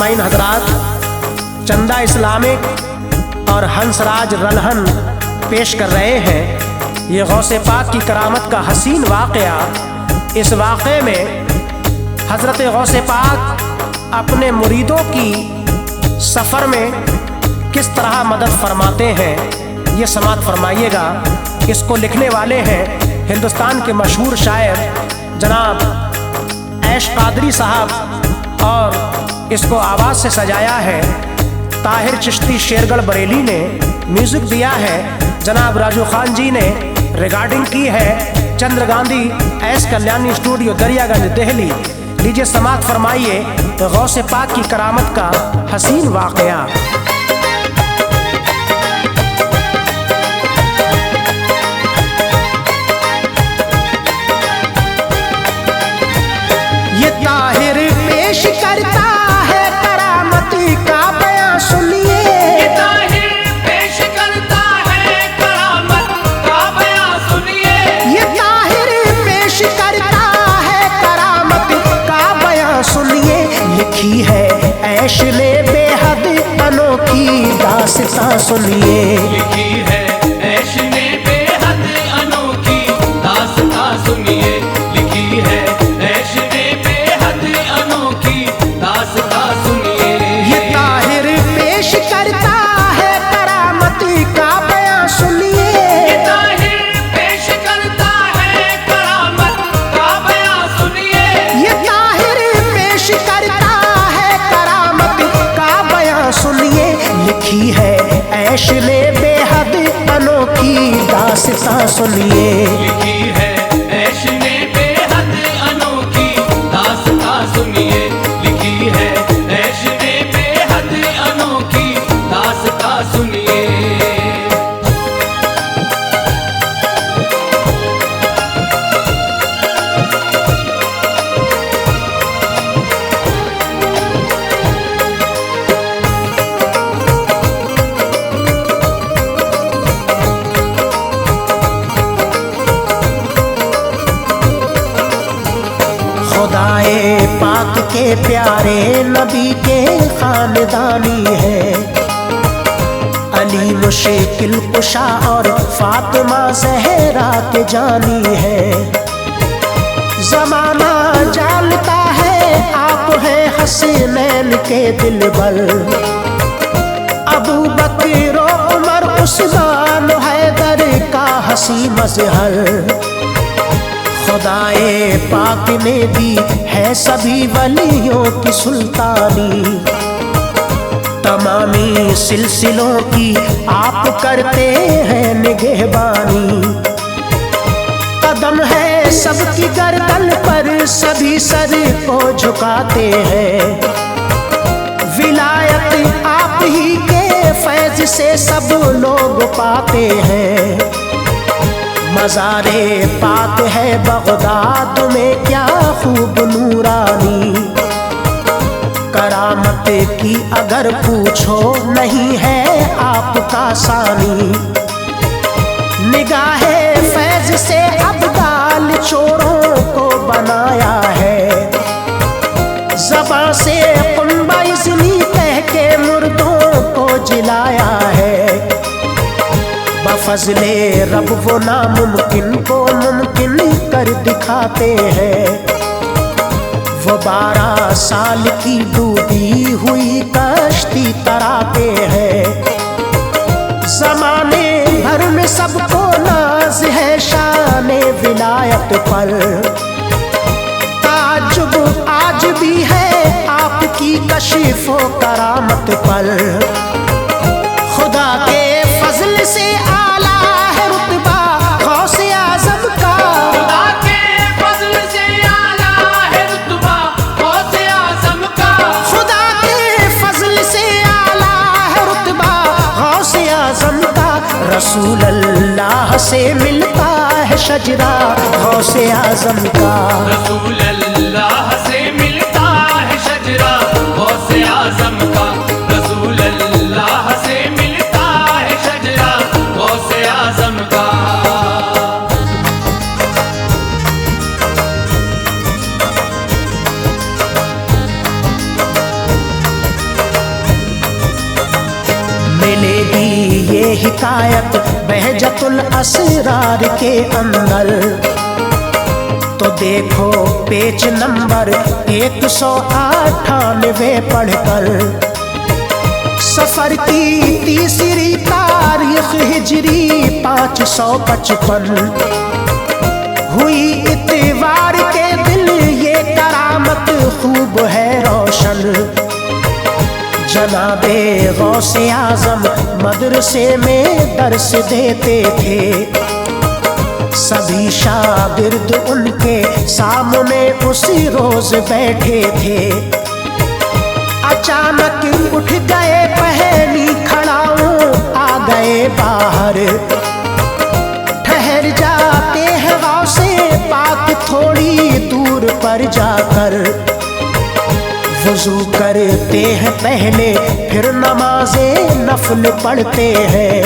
सामाईन हजरात, चंदा इस्लामिक और हंसराज रलहन पेश कर रहे हैं ये गौसे पाक की करामत का हसीन वाक़या। इस वाक़े में हज़रत गौसे पाक अपने मुरीदों की सफ़र में किस तरह मदद फरमाते हैं ये समात फरमाइएगा। इसको लिखने वाले हैं हिंदुस्तान के मशहूर शायर जनाब ऐश कादरी साहब और इसको आवाज़ से सजाया है ताहिर चिश्ती शेरगढ़ बरेली ने। म्यूज़िक दिया है जनाब राजू खान जी ने। रिकॉर्डिंग की है चंद्र गांधी एस कल्याणी स्टूडियो दरियागंज दिल्ली। लीजिए समात फरमाइए गौसे पाक की करामत का हसीन वाक़या। ये ताहिर पेश करता है करामत का बयां सुनिए। ये ताहिर पेश करता है करामत का बयां सुनिए। ये ताहिर पेश करता है करामत का बयां सुनिए। लिखी है ऐश ने बेहद अनोखी दास्तां सुनिए। लिखी है ऐश ने बेहद अनोखी दास्तां सुनिए। लिखी है ऐश ने बेहद अनोखी दास्तां सुनिए। ये ताहिर पेश करता है करामत का बयां सुनिए। ये ताहिर पेश करता है करामत का बयां सुनिए। ये ताहिर पेश करता है करामत का बयां सुनिए। लिखी है ऐश ने बेहद अनोखी दास्तां सुनिए। लिखी है ऐश ने बेहद अनोखी दास्तां सुनिए। लिखी है ऐश ने बेहद अनोखी दास्तां सुनिए। खुदाए पाक के प्यारे नबी के खानदानी है। अली मुश्किल कुशा और फातिमा जहरा के जानी है। जमाना जानता है आप हैं हसनैन के दिलबर। अबू बकर उमर उस्मान हैदर का हसी मजहर। खुदाए पाक ने दी है सभी वलियों की सुल्तानी। तमामी सिलसिलों की आप करते हैं निगहबानी। कदम है सबकी गर्दन पर सभी सर को झुकाते हैं। विलायत आप ही के फैज से सब लोग पाते हैं। मज़ारे पाक है बगदाद में क्या खूब नूरानी। करामत की अगर पूछो नहीं है आपका सानी। निगाहे फैज से अब्दाल चोरों को बनाया है। ज़बां से कुंबा इज़्नी कह के मुर्दों को जिलाया है। बफज़ले रब वो नामुमकिन को मुमकिन कर दिखाते हैं। वो 12 साल की डूबी हुई कश्ती तराते हैं। ज़माने भर में सबको नाज है शाने विलायत पर। ताज्जुब आज भी है आपकी कशिफ़ो करामत पर। खुदा के फजल से आला है रुतबा गौसे आज़म का। खुदा के फजल से आला है रुतबा गौसे आज़म का। खुदा के फजल से आला है रुतबा गौसे आज़म का। रसूल अल्लाह से मिलता है शजरा गौसे आज़म का। रसूल अल्लाह से मिलता है शजरा गौसे आज़म का। रसूल अल्लाह से मिलता है शजरा गौसे आज़म का। हिकायत बहजतुल असरार के अंदर। तो देखो पेज नंबर 198 पढ़कर, सफर की तीसरी तारीख हिजरी 555, हुई इतवार के दिन ये करामत खूब है रोशन। जनाबे गौसे आजम मदरसे में दर्स देते थे, सभी शागिर्द उनके सामने उसी रोज बैठे थे। अचानक उठ गए पहली खड़ाऊं, आ गए बाहर। ठहर जाते हैं गौसे पाक थोड़ी दूर पर जाकर, वुजू करते हैं पहले फिर नमाज़े नफल पढ़ते हैं।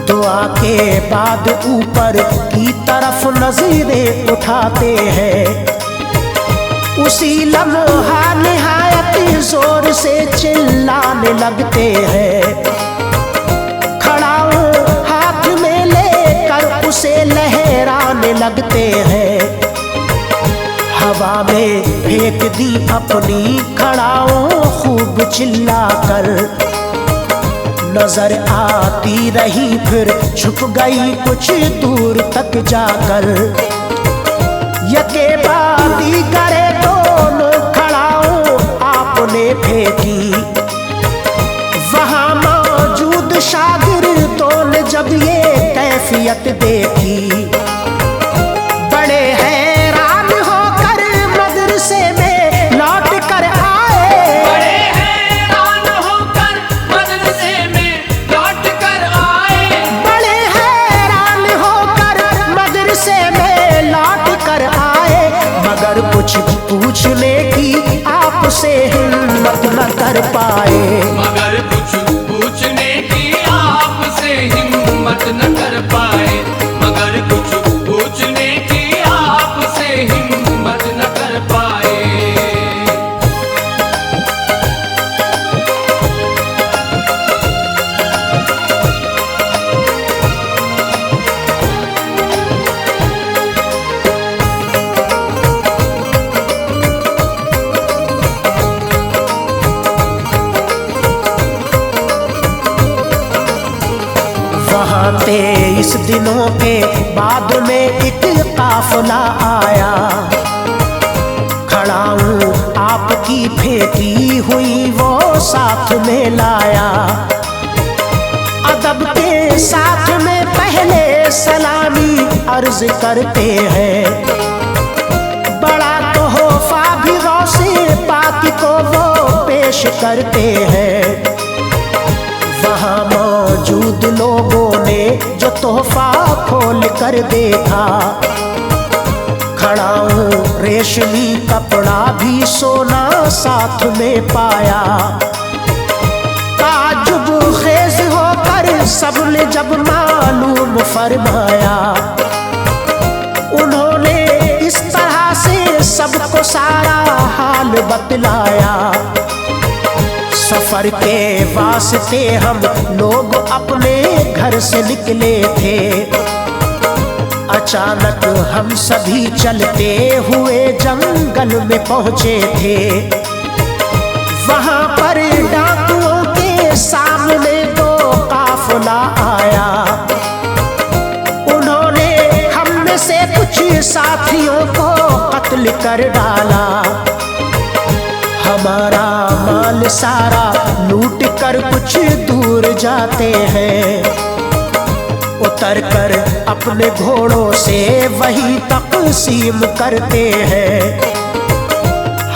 दुआ के बाद ऊपर की तरफ नज़रें उठाते हैं। उसी लम्हा निहायत जोर से चिल्लाने लगते हैं। खड़ाऊं हाथ में लेकर उसे लहराने लगते हैं। हवा में फेंक दी अपनी खड़ाऊं खूब चिल्लाकर, नजर आती रही फिर छुप गई कुछ दूर तक जाकर। यके बादी करे दोनों खड़ाऊं आपने फेंकी, वहां मौजूद शागिर्दों ने जब ये कैफियत देखी, बड़े हैरान होकर मदरसे में लौट कर आए। बड़े हैरान होकर मदरसे में लौट कर आए। बड़े हैरान होकर मदरसे में लौट कर आए, मगर कुछ पूछने की आपसे हिम्मत न कर पाए। मगर कुछ पूछने की आपसे हिम्मत न कर पाए। मगर कुछ पूछने की आपसे हिम्मत न कर पाए। वहाँ 23 दिनों के बाद में एक काफिला आया। खड़ाऊं आपकी फेंकी हुई वो साथ में लाया। अदब के साथ में पहले सलामी अर्ज करते हैं। बड़ा तोहफा भी गौसे पाक को वो पेश करते हैं। वहाँ मौजूद लोगों ने जो तोहफा खोल कर देखा, खड़ाऊं रेशमी कपड़ा भी सोना साथ में पाया। ताजुब खेज होकर सबने जब मालूम फरमाया, उन्होंने इस तरह से सबको सारा हाल बतलाया। सफर के वास्ते हम लोग अपने घर से निकले थे। अचानक हम सभी चलते हुए जंगल में पहुंचे थे। वहां पर डाकुओं के सामने दो काफिला आया। उन्होंने हम में से कुछ साथियों को कत्ल कर डाला। हमारा माल सारा लूट कर कुछ दूर जाते हैं। उतर कर अपने घोड़ों से वही तकसीम करते हैं।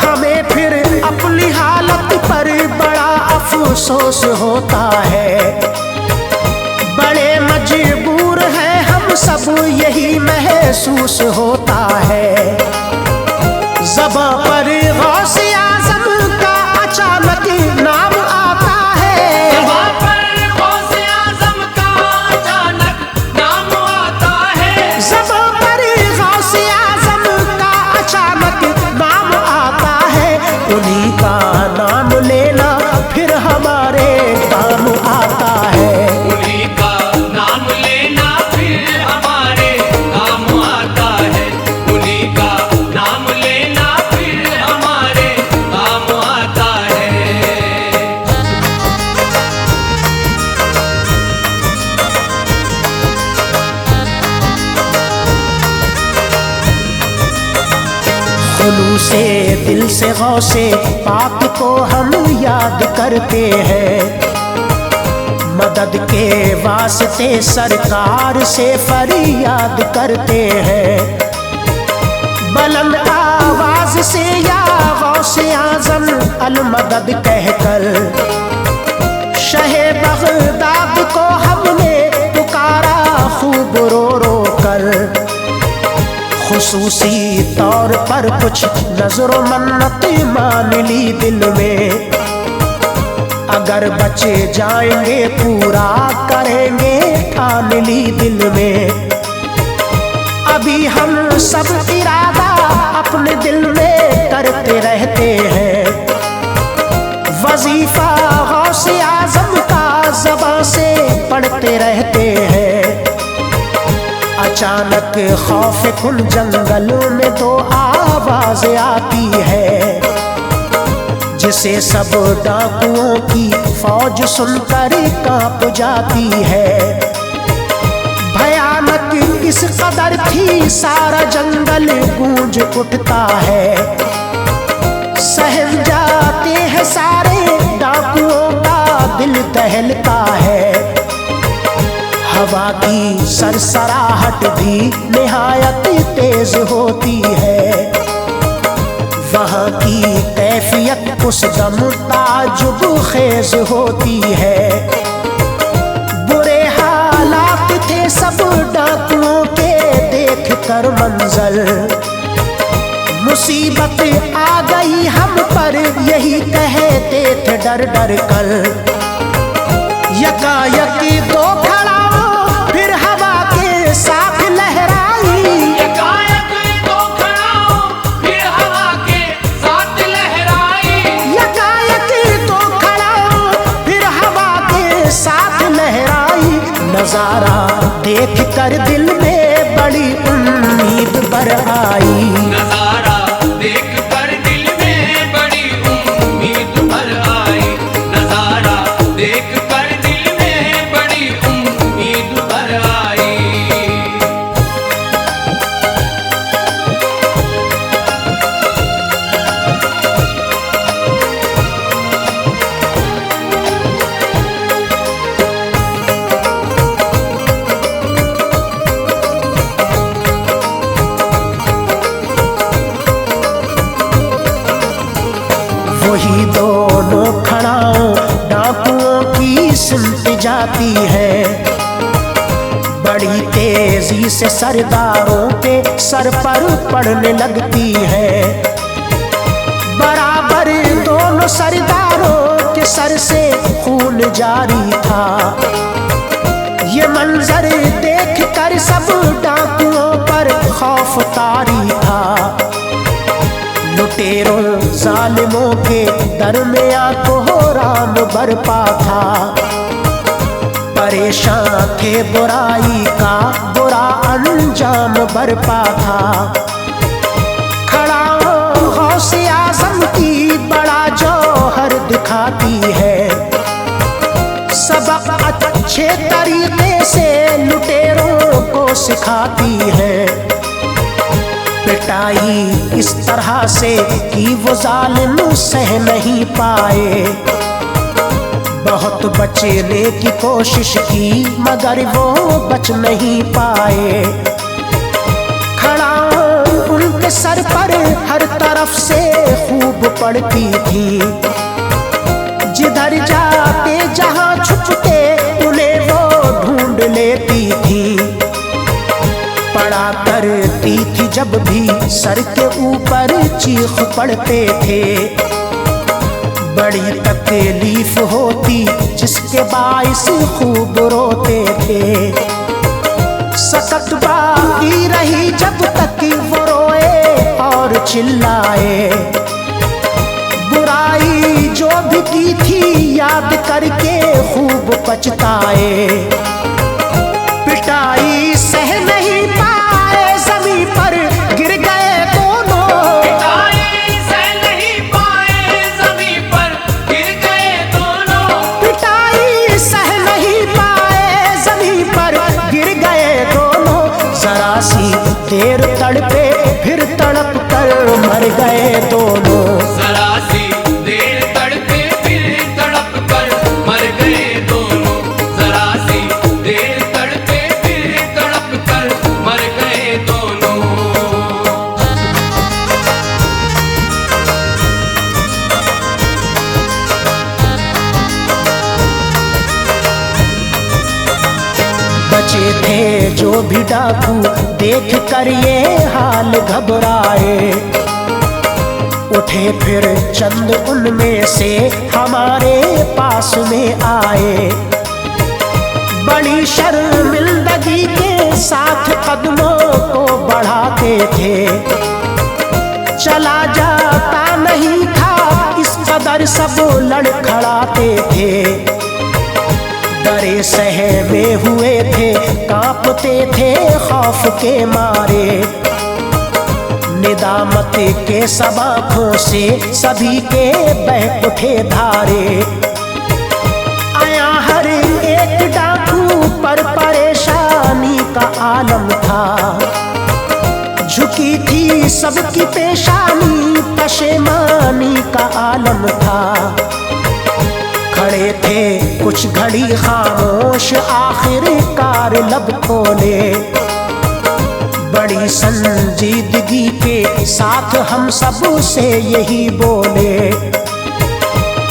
हमें फिर अपनी हालत पर बड़ा अफसोस होता है। बड़े मजबूर हैं हम सब, यही महसूस होता है। ज़बां पर गौसे आज़म का अचानक नाम आता है। ज़बां पर गौसे आज़म का अचानक नाम आता है। ज़बां पर गौसे आज़म का अचानक नाम आता है। उन्हीं का नाम लेना फिर हमारे काम आता है। खुलूसे दिल से गौसे पाक को हम याद करते हैं, मदद के वास्ते सरकार से फरियाद करते हैं। बुलंद आवाज से या गौसे आजम अल मदद कहकर शहे बगदाद को हमने पुकारा खूब रो रो कर। खुसूसी तौर पर कुछ नजरो मन्नत मान ली दिल में, अगर बचे जाएंगे पूरा करेंगे ठान ली दिल में। अभी हम सब इरादा अपने दिल में करते रहते हैं, वजीफा गौसे आजम का ज़बां से पढ़ते रहते हैं। अचानक खौफ कुन जंगलों में तो आवाज आती है, जिसे सब डाकुओं की फौज सुनकर कांप जाती है। भयानक इस कदर थी सारा जंगल गूंज उठता है, सहम जाते हैं सारे डाकुओं का दिल दहलता है। हवा की सरसराहट भी निहायत तेज होती है, वहाँ की कैफियत उस दम ताजुब खेज होती है। बुरे हालात थे सब डाकुओं के देख कर मंजर, मुसीबत आ गई हम पर यही कहते थे डर डर कर। यकायकी दो खड़ा फिर हवा के साथ लहराई, यकायक दो खड़ा फिर हवा के साथ लहराई, यकायक दो खड़ा फिर हवा के साथ लहराई। नजारा देख कर दिल में बड़ी उम्मीद भर आई, नजारा देख कर दिल में बड़ी उम्मीद भर आई, नजारा देख कर दिल में बड़ी उम्मीद भर आई। वही दोनों खड़ाओं डाकुओं की सुनती जाती है, बड़ी तेजी से सरदारों के सर पर पड़ने लगती है। बराबर दोनों सरदारों के सर से खून जारी था, ये मंजर देख कर सब डाकुओं पर खौफ तारी था। लुटेरों जालिमों के दरमियां कोहराम बरपा था, परेशान थे बुराई का बुरा अंजाम बरपा था। खड़ा गौसे आजम की बड़ा जौहर दिखाती है, सबक अच्छे तरीके से लुटेरों को सिखाती है। पिटाई इस तरह से कि वो जालिम सह नहीं पाए, बहुत बचने की कोशिश की मगर वो बच नहीं पाए। खड़ा उनके सर पर हर तरफ से खूब पड़ती थी, जिधर जाते जहां छुपते उन्हें वो ढूंढ लेती थी। पड़ा करती थी जब भी सर के ऊपर चीख पड़ते थे, बड़ी तकलीफ होती जिसके बाइस खूब रोते थे। सकत बाकी रही जब तक वो रोए और चिल्लाए, बुराई जो भी की थी याद करके खूब पछताए। पिटाई सह नहीं पाए जमीन पर गिर गए दोनों, पिटाई सह नहीं पाए जमीन पर गिर गए दोनों, पिटाई सह नहीं पाए जमीन पर गिर गए दोनों। जरा सी देर तड़पे फिर तड़प कर मर गए दोनों। जरा सी देर तड़पे फिर तड़प कर मर गए दोनों। जरा सी देर तड़पे फिर तड़प कर मर गए दोनों। बचे थे जो भी डाकू देख कर ये हाल घबराए, उठे फिर चंद उनमें से हमारे पास में आए। बड़ी शर्मिंदगी के साथ कदमों को बढ़ाते थे, चला जाता नहीं था इस कदर सब लड़खड़ाते थे। डरे सहमे हुए थे, कांपते थे खौफ के मारे। निदामत के सब आँखों से सभी के बह उठे धारे। आया हर एक डाकू पर परेशानी का आलम था, झुकी थी सबकी पेशानी, पशेमानी का आलम था। खड़े थे कुछ घड़ी खामोश, आखिरकार लब खोले। बड़ी संजीदगी के साथ हम सब से यही बोले,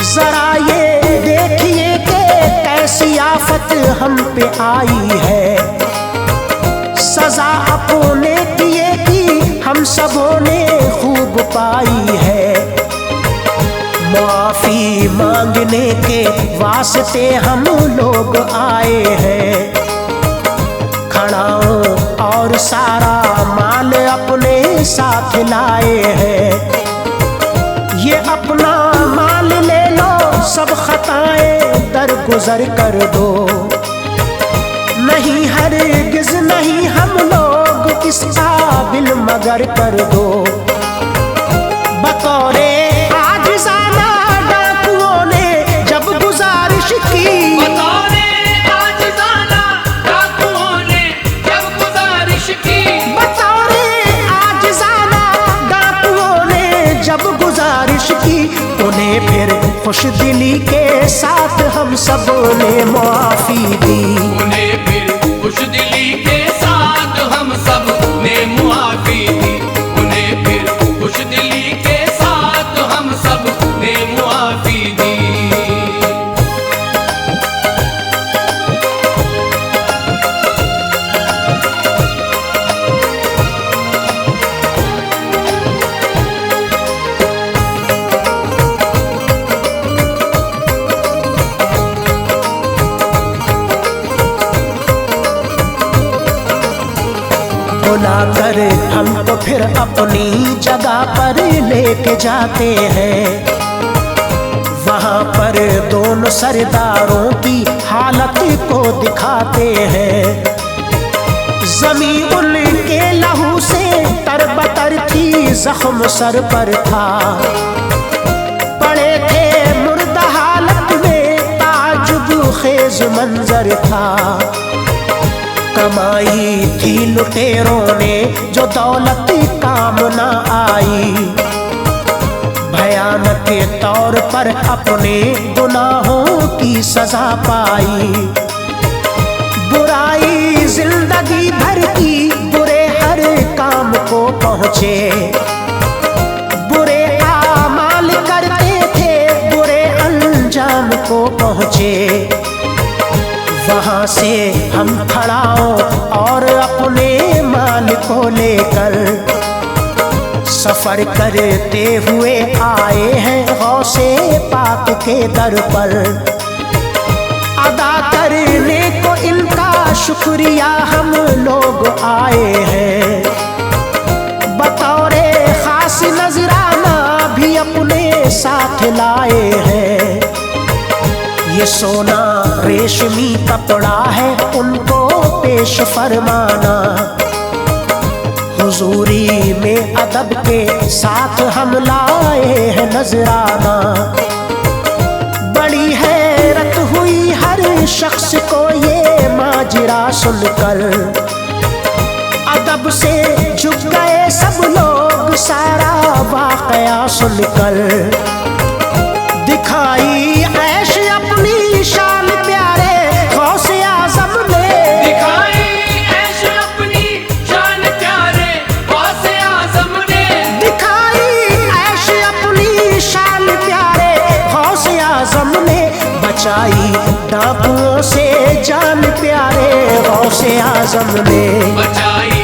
जरा ये देखिए कि कैसी आफत हम पे आई है। सजा अपने किए की हम सबों ने खूब पाई है। माफी मांगने के वास्ते हम लोग आए हैं। खड़ाओं और सारा माल अपने साथ लाए हैं। ये अपना माल ले लो, सब खताएं दरगुजर कर दो। नहीं हरगिज नहीं हम लोग इस काबिल मगर कर दो। बतौरे आजिज़ाना डाकुओं ने जब गुजारिश की, बतौरे आजिज़ाना डाकुओं ने जब गुजारिश की। बतौरे आजिज़ाना डाकुओं ने जब गुजारिश की, उन्हें फिर खुश दिली के साथ हम सबों ने माफी दी। उन्हें फिर खुश दिली के साथ हम सब ने मुआफी दी। उन्हें फिर खुश दिली के साथ हम सब ने मुआफी दी। बुलाकर हमको फिर अपनी जगह पर लेके जाते हैं। वहाँ पर दोनों सरदारों की हालत को दिखाते हैं। जमीन उनके लहू से तरबतर थी, जख्म सर पर था। पड़े थे मुर्दा हालत में, ताजुब खेज मंजर था। कमाई थी लुटेरों ने जो दौलत काम न आई। भयानक तौर पर अपने गुनाहों की सजा पाई। बुराई जिंदगी भर की, बुरे हर काम को पहुँचे। बुरे आमाल करते थे, बुरे अंजाम को पहुँचे। वहाँ से हम खड़ाओं और अपने माल को लेकर सफर करते हुए आए हैं गौसे पाक के दर पर। अदा करने को इनका शुक्रिया हम लोग आए हैं। बतौरे खास नजराना भी अपने साथ लाए हैं। ये सोना रेशमी कपड़ा है उनको पेश फरमाना। हुजूरी में अदब के साथ हम लाए हैं नजराना। बड़ी हैरत हुई हर शख्स को ये माजरा सुनकर। अदब से झुक गए सब लोग सारा वाकया सुनकर। दिखाई ऐश अपनी शान प्यारे गौसे आजम ने, दिखाई ऐश अपनी शान प्यारे गौसे आजम ने, दिखाई ऐश अपनी शान प्यारे गौसे आजम ने। बचाई डाकुओं से जान प्यारे गौसे आजम ने, बचाई